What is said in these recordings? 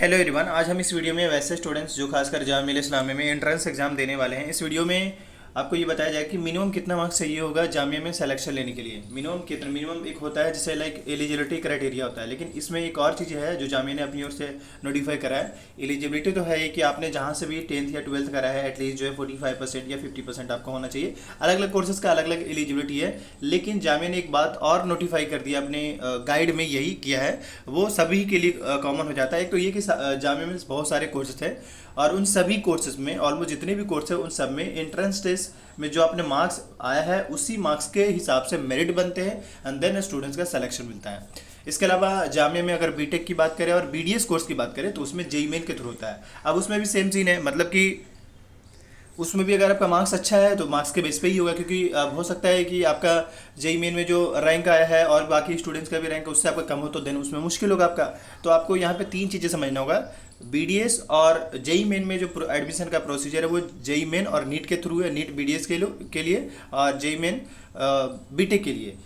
Hello everyone, आज हम इस वीडियो में वैसे स्टूडेंट्स जो खासकर जामिया मिलिया इस्लामिया में एंट्रेंस एग्जाम देने वाले हैं, इस वीडियो में आपको ये बताया जाए कि मिनिमम कितना मार्क्स चाहिए होगा जामिया में सिलेक्शन लेने के लिए। मिनिमम एक होता है जैसे लाइक एलिजिबिलिटी क्राइटेरिया होता है, लेकिन इसमें एक और चीज़ है जो जामिया ने अपनी ओर से नोटिफाई करा है। एलिजिबिलिटी तो है ये कि आपने जहाँ से भी 10th या 12th करा है एटलीस्ट जो है 45% या 50% आपका होना चाहिए। अलग अलग कोर्सेज का अलग अलग एलिजिबिलिटी है, लेकिन जामिया ने एक बात और नोटिफाई कर दिया अपने गाइड में, यही किया है वो सभी के लिए कॉमन हो जाता है। एक तो ये कि जामिया में बहुत सारे कोर्सेज थे और उन सभी कोर्सेज में ऑलमोस्ट जितने भी कोर्स है उन सब में एंट्रेंस टेस्ट में जो आपने मार्क्स आया है उसी मार्क्स के हिसाब से मेरिट बनते हैं एंड देन स्टूडेंट्स का सिलेक्शन मिलता है। इसके अलावा जामिया में अगर बीटेक की बात करें और बीडीएस कोर्स की बात करें तो उसमें जेईई मेन के थ्रू होता है। अब उसमें भी सेम सीन है, मतलब कि उसमें भी अगर आपका मार्क्स अच्छा है तो मार्क्स के बेस पे ही होगा, क्योंकि अब हो सकता है कि आपका जेईई मेन में जो रैंक आया है और बाकी स्टूडेंट्स का भी रैंक उससे आपका कम हो तो देन उसमें मुश्किल होगा आपका। तो आपको यहाँ पे तीन चीज़ें समझना होगा। बीडीएस और जेईई मेन में जो एडमिशन का प्रोसीजर है वो जेईई मेन और नीट के थ्रू है, नीट बीडीएस के लिए और जेईई मेन बीटेक के लिए।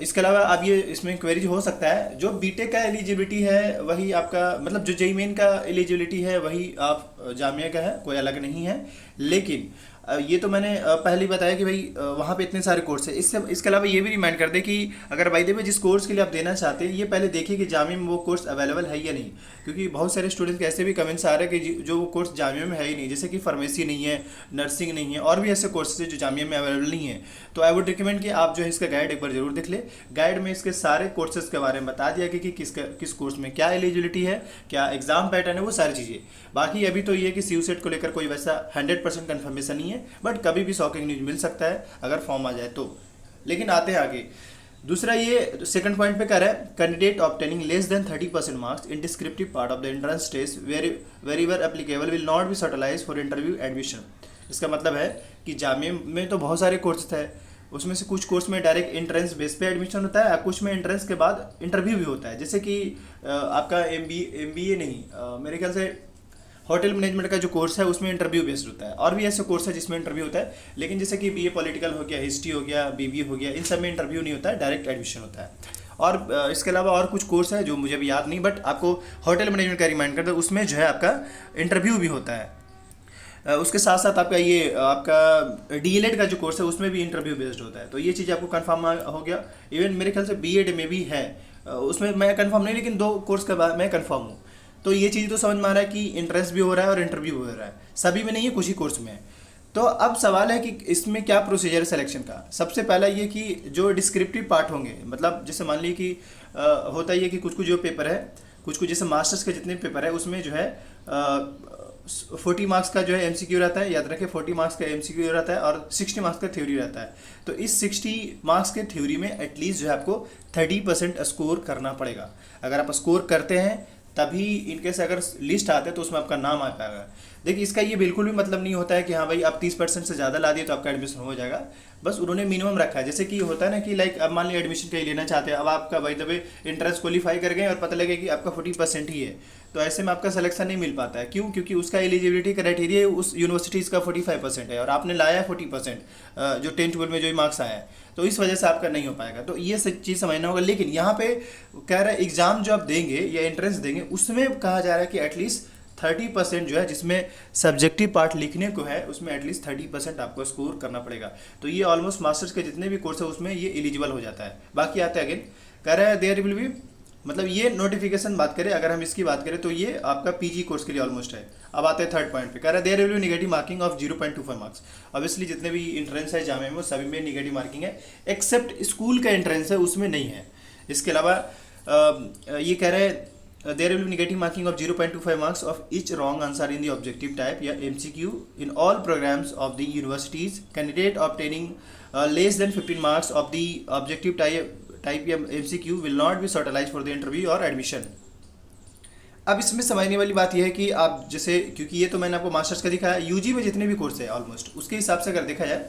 इसके अलावा अब ये इसमें क्वेरीज हो सकता है, जो बीटेक का एलिजिबिलिटी है वही आपका, मतलब जो जेईई मेन का एलिजिबिलिटी है वही आप जामिया का है, कोई अलग नहीं है। लेकिन ये तो मैंने पहले ही बताया कि भाई वहाँ पे इतने सारे कोर्स है। इसके अलावा ये भी रिमाइंड कर दे कि अगर बाय द वे जिस कोर्स के लिए आप देना चाहते हैं ये पहले देखिए कि जामिया में वो कोर्स अवेलेबल है या नहीं, क्योंकि बहुत सारे स्टूडेंट्स के ऐसे भी कमेंट्स आ रहे हैं कि जो वो कोर्स जामिया में है ही नहीं, जैसे कि फार्मेसी नहीं है, नर्सिंग नहीं है और भी ऐसे कोर्सेज है जो जामिया में अवेलेबल नहीं है। तो आई वुड रिकमेंड कि आप जो है इसका गाइड एक बार जरूर देख ले। गाइड में इसके सारे कोर्सेज के बारे में बता दिया कि किस कोर्स में क्या एलिजिबिलिटी है, क्या एग्जाम पैटर्न है, वो सारी चीज़ें। बाकी अभी तो ये कि सीयूसेट को लेकर कोई वैसा 100% कन्फर्मेशन नहीं है, बट कभी भी शॉकिंग न्यूज मिल सकता है अगर फॉर्म आ जाए तो। लेकिन आते हैं आगे। दूसरा ये सेकंड पॉइंट पे कर रहा है, candidate obtaining less than 30% marks in descriptive part of the entrance test wherever applicable will not be shortlisted for interview admission. इसका मतलब है कि जामिया में तो बहुत सारे कोर्स थे, उसमें से कुछ कोर्स में डायरेक्ट एंट्रेंस बेस पे एडमिशन होता है, कुछ में एंट्रेंस के बाद इंटरव्यू भी होता है। जैसे कि आपका एमबीए नहीं, मेरे ख्याल से होटल मैनेजमेंट का जो कोर्स है उसमें इंटरव्यू बेस्ड होता है, और भी ऐसे कोर्स है जिसमें इंटरव्यू होता है। लेकिन जैसे कि बीए पॉलिटिकल हो गया, हिस्ट्री हो गया, बीबीए हो गया, इन सब में इंटरव्यू नहीं होता है, डायरेक्ट एडमिशन होता है। और इसके अलावा और कुछ कोर्स है जो मुझे भी याद नहीं, बट आपको होटल मैनेजमेंट का रिमाइंड कर दो, उसमें जो है आपका इंटरव्यू भी होता है। उसके साथ साथ आपका ये आपका डीएलएड का जो कोर्स है उसमें भी इंटरव्यू बेस्ड होता है। तो ये चीज़ आपको कंफर्म हो गया। इवन मेरे ख्याल से बीएड में भी है, उसमें मैं कंफर्म नहीं, लेकिन दो कोर्स के बाद मैं कंफर्म हूँ। तो ये चीज़ तो समझ में आ रहा है कि इंटरेस्ट भी हो रहा है और इंटरव्यू भी हो रहा है, सभी में नहीं है, कुछ ही कोर्स में है। तो अब सवाल है कि इसमें क्या प्रोसीजर है सिलेक्शन का। सबसे पहला ये कि जो डिस्क्रिप्टिव पार्ट होंगे, मतलब जैसे मान लीजिए कि होता ही है कि कुछ जो पेपर है, कुछ जैसे मास्टर्स के जितने पेपर है उसमें जो है 40 मार्क्स का जो है एमसीक्यू रहता है, याद रखें 40 मार्क्स का एमसीक्यू रहता है और 60 मार्क्स का थ्योरी रहता है। तो इस 60 मार्क्स के थ्योरी में एटलीस्ट जो है आपको 30% स्कोर करना पड़ेगा। अगर आप स्कोर करते हैं तभी इनकेस अगर लिस्ट आते हैं तो उसमें आपका नाम आ पाएगा। देखिए इसका ये बिल्कुल भी मतलब नहीं होता है कि हाँ भाई आप 30% से ज़्यादा ला दिए तो आपका एडमिशन हो जाएगा, बस उन्होंने मिनिमम रखा है। जैसे कि होता है ना कि लाइक अब मान लीजिए एडमिशन कहीं लेना चाहते हैं, अब आपका भाई दबे इंट्रेंस क्वालिफाई कर गए और पता लगे कि आपका 40% ही है, तो ऐसे में आपका सिलेक्शन नहीं मिल पाता है। क्यों? क्योंकि उसका एलिजिबिलिटी क्राइटेरिया उस यूनिवर्सिटीज़ का 45% है और आपने लाया है 40%, जो 10-12 में जो मार्क्स आया है, तो इस वजह से आपका नहीं हो पाएगा। तो ये चीज़ समझना होगा। लेकिन यहाँ पे कह रहा है एग्जाम जो आप देंगे या एंट्रेंस देंगे उसमें कहा जा रहा है कि एटलीस्ट 30% जो है, जिसमें सब्जेक्टिव पार्ट लिखने को है उसमें एटलीस्ट 30% आपको स्कोर करना पड़ेगा। तो ये ऑलमोस्ट मास्टर्स के जितने भी कोर्स है उसमें ये एलिजिबल हो जाता है। बाकी आता है अगेन, कह रहा है देयर विल बी, मतलब ये नोटिफिकेशन बात करें, अगर हम इसकी बात करें तो ये आपका पीजी कोर्स के लिए ऑलमोस्ट है। अब आते हैं थर्ड पॉइंट पे, कह रहा है there will be negative marking of 0.25 marks. Obviously जितने भी एंट्रेंस है जामिया में सभी में नेगेटिव मार्किंग है, एक्सेप्ट स्कूल का एंट्रेंस है उसमें नहीं है। इसके अलावा ये कह रहे हैं there will be negative marking of 0.25 marks of each wrong answer in the objective type या MCQ in all programs of the universities. Candidate obtaining less than 15 marks of the objective type या MCQ will not be certified for the interview or admission. अब इसमें समझने वाली बात यह है कि आप जैसे, क्योंकि ये तो मैंने आपको मास्टर्स का दिखाया, यूजी में जितने भी कोर्स है ऑलमोस्ट उसके हिसाब से अगर देखा जाए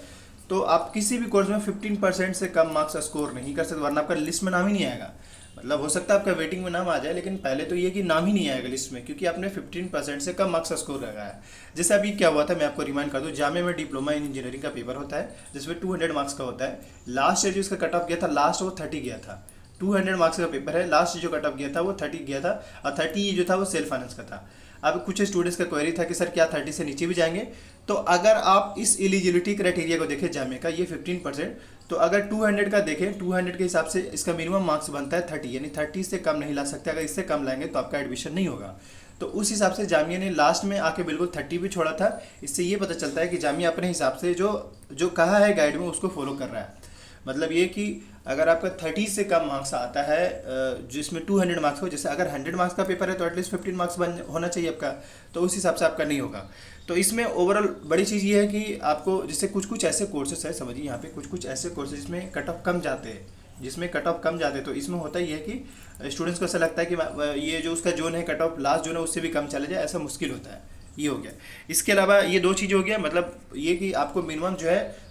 तो आप किसी भी कोर्स में 15% से कम मार्क्स स्कोर नहीं कर सकते, वरना आपका लिस्ट में नाम ही नहीं आएगा। मतलब हो सकता है आपका वेटिंग में नाम आ जाए, लेकिन पहले तो ये कि नाम ही नहीं आएगा लिस्ट में, क्योंकि आपने 15% से कम मार्क्स स्कोर लगाया है। जैसे अभी क्या हुआ था मैं आपको रिमाइंड कर दूं, जामिया में डिप्लोमा इन इंजीनियरिंग का पेपर होता है जिसमें 200 मार्क्स का होता है। लास्ट ईयर जो इसका कट ऑफ गया था, लास्ट वो 30 गया था। 200 मार्क्स का पेपर है, लास्ट जो कट ऑफ गया था वो 30 गया था, और 30 ये जो था वो सेल्फ फाइनेंस का था। अब कुछ स्टूडेंट्स का क्वेरी था कि सर क्या 30 से नीचे भी जाएंगे? तो अगर आप इस एलिजिबिलिटी क्राइटेरिया को देखें जामिया का, ये 15%, तो अगर 200 का देखें, 200 के हिसाब से इसका मिनिमम मार्क्स बनता है 30, यानी 30 से कम नहीं ला सकते। अगर इससे कम लाएंगे तो आपका एडमिशन नहीं होगा। तो उस हिसाब से जामिया ने लास्ट में आके बिल्कुल 30 भी छोड़ा था। इससे ये पता चलता है कि जामिया अपने हिसाब से जो जो कहा है गाइड में उसको फॉलो कर रहा है। मतलब ये कि अगर आपका 30 से कम मार्क्स आता है जिसमें 200 मार्क्स हो, जैसे अगर 100 मार्क्स का पेपर है तो एटलीस्ट 15 मार्क्स बन होना चाहिए आपका, तो उस हिसाब से आपका नहीं होगा। तो इसमें ओवरऑल बड़ी चीज़ ये है कि आपको जैसे कुछ कुछ ऐसे कोर्सेस है, समझिए यहाँ पे कुछ कुछ ऐसे कोर्सेज जिसमें कट ऑफ कम जाते हैं, तो इसमें होता ही है कि स्टूडेंट्स को ऐसा लगता है कि ये जो उसका जोन है कट ऑफ लास्ट जोन है उससे भी कम चला जाए, ऐसा मुश्किल होता है। ये हो गया। इसके अलावा ये दो चीज़ हो गया, मतलब ये कि आपको मिनिमम जो है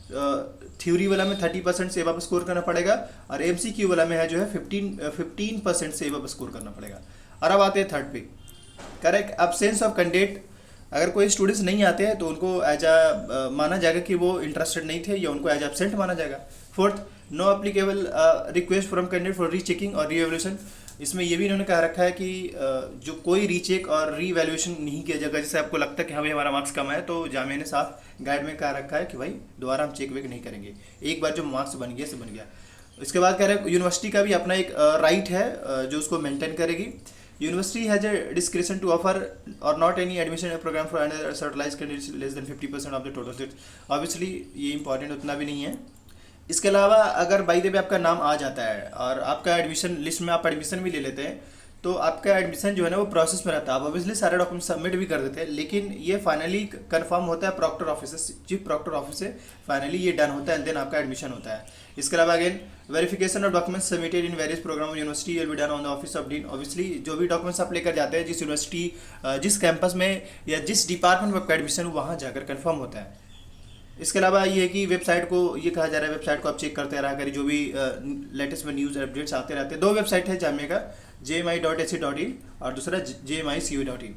थ्योरी वाला में 30% से अब स्कोर करना पड़ेगा, और MCQ वाला में है जो है 15% से अब स्कोर करना पड़ेगा। और अब आते हैं थर्ड पे, करेक्ट एब्सेंस ऑफ कैंडिडेट। अगर कोई स्टूडेंट्स नहीं आते हैं तो उनको एज अ माना जाएगा कि वो इंटरेस्टेड नहीं थे, या उनको एज एब्सेंट माना जाएगा। Fourth, no applicable request from candidate for rechecking और रीएवल्यूशन। इसमें ये भी इन्होंने कहा रखा है कि जो कोई रीचेक और रीवैल्यूएशन नहीं किया जाएगा। जैसे आपको लगता है कि हाँ भाई हमारा मार्क्स कम है, तो जामिया ने साफ गाइड में कहा रखा है कि भाई दोबारा हम चेक वेक नहीं करेंगे, एक बार जो मार्क्स बन गया से बन गया। इसके बाद कह रहे हैं यूनिवर्सिटी का भी अपना एक राइट है जो उसको मेंटेन करेगी। University has a description to offer or not any admission programme for shortlisted candidates less than 50% of the total seats. Obviously ये इंपॉर्टेंट उतना भी नहीं है। इसके अलावा अगर बाई द वे आपका नाम आ जाता है और आपका एडमिशन लिस्ट में आप एडमिशन भी ले लेते हैं, तो आपका एडमिशन जो है ना वो प्रोसेस में रहता है। आप ऑब्वियसली सारे डॉक्यूमेंट सबमिट भी कर देते हैं, लेकिन ये फाइनली कंफर्म होता है प्रॉक्टर ऑफिस से, चीफ प्रॉक्टर ऑफिस से फाइनली ये डन होता है, एंड देन आपका एडमिशन होता है। इसके अलावा again verification of documents submitted in various programme of university will be done on the office of dean. Obviously जो भी डॉक्यूमेंट्स आप लेकर जाते हैं, जिस यूनिवर्सिटी जिस कैंपस में या जिस डिपार्टमेंट में आपका एडमिशन वहाँ जाकर कन्फर्म होता है। इसके अलावा ये है कि वेबसाइट को ये कहा जा रहा है वेबसाइट को आप चेक करते रहा करिए, जो भी लेटेस्ट में न्यूज़ अपडेट्स आते रहते हैं। दो वेबसाइट है जामिया का, jmi.ac.in और दूसरा jmicu.in।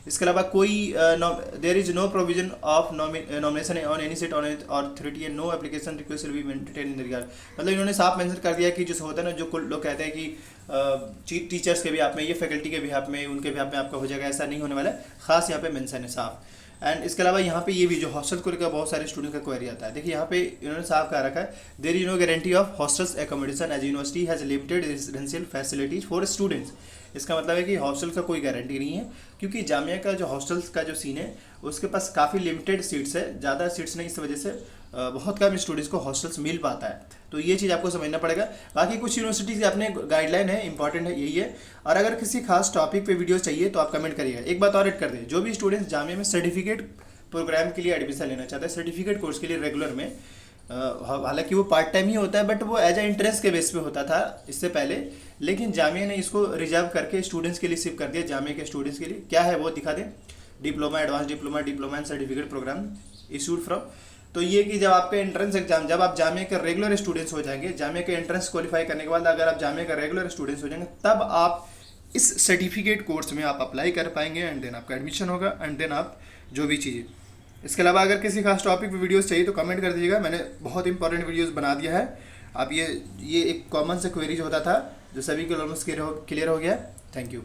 इसके अलावा कोई there is no provision of nomination on any seat on authority and no application request will be maintain in regard. मतलब इन्होंने साफ मेंशन कर दिया कि जो होता है ना, जो लोग कहते हैं कि टीचर्स के भी आप में, ये फैकल्टी के भी आप में, उनके भी आप में आपका हो जाएगा, ऐसा नहीं होने वाला है। खास यहाँ पे मेंशन है साफ। एंड इसके अलावा यहाँ पे ये भी जो हॉस्टल को लेकर बहुत सारे स्टूडेंट का क्वेरी आता है, देखिए यहाँ पे इन्होंने साफ कहा रखा है there is no guarantee of hostels accommodation as university has limited residential facilities for students. इसका मतलब है कि हॉस्टल का कोई गारंटी नहीं है, क्योंकि जामिया का जो हॉस्टल्स का जो सीन है उसके पास काफ़ी लिमिटेड सीट्स है, ज़्यादा सीट्स नहीं, इस वजह से बहुत कम स्टूडेंट्स को हॉस्टल्स मिल पाता है। तो ये चीज़ आपको समझना पड़ेगा। बाकी कुछ यूनिवर्सिटीज़ अपने गाइडलाइन है, इंपॉर्टेंट है, यही है। और अगर किसी खास टॉपिक पे वीडियो चाहिए तो आप कमेंट करिएगा। एक बात और ऐड कर दें, जो भी स्टूडेंट्स जामिया में सर्टिफिकेट प्रोग्राम के लिए एडमिशन लेना चाहता है, सर्टिफिकेट कोर्स के लिए रेगुलर में, हालांकि वो पार्ट टाइम ही होता है, बट वो एज ए इंटरेस्ट के बेस पे होता था इससे पहले, लेकिन जामिया ने इसको रिजर्व करके स्टूडेंट्स के लिए शिफ्ट कर दिया। जामिया के स्टूडेंट्स के लिए क्या है वो दिखा दें, diploma, advance diploma, diploma and certificate programme issued from. तो ये कि जब आपका एंट्रेंस एग्जाम, जब आप जामिया के रेगुलर स्टूडेंट्स हो जाएंगे, जामिया के एंट्रेंस क्वालिफाई करने के बाद अगर आप जामिया का रेगुलर स्टूडेंट्स हो जाएंगे, तब आप इस सर्टिफिकेट कोर्स में आप अप्लाई कर पाएंगे, एंड देन आपका एडमिशन होगा, एंड देन आप जो भी चीज़ें। इसके अलावा अगर किसी खास टॉपिक पे वीडियोस चाहिए तो कमेंट कर दीजिएगा, मैंने बहुत इंपॉर्टेंट वीडियोस बना दिया है। आप ये एक कॉमन से क्वेरीज होता था जो सभी के ऑलमोस्ट क्लियर हो गया। Thank you.